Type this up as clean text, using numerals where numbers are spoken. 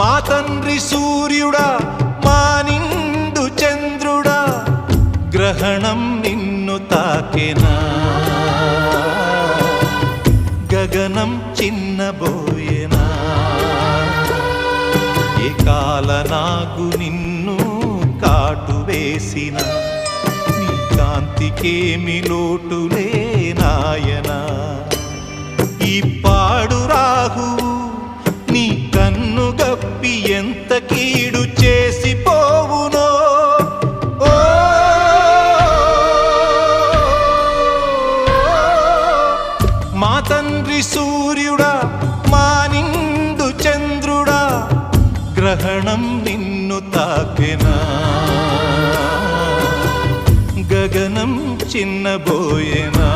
మా తండ్రి సూర్యుడా మా నిండు చంద్రుడా గ్రహణం నిన్ను తాకెనా గగనం చిన్నబోయేనా ఏ కాలనాగు నిన్ను కాటు వేసిన నీ కాంతికేమి లోటులే నాయనా ఈ పాడు రాహువు నీ కన్ను గప్పి ఎంత కీడు చేసిపోవునో మా తండ్రి సూర్యుడా మా నిండు చంద్రుడా గ్రహణం నిన్ను తాకెనా గగనం చిన్నబోయేనా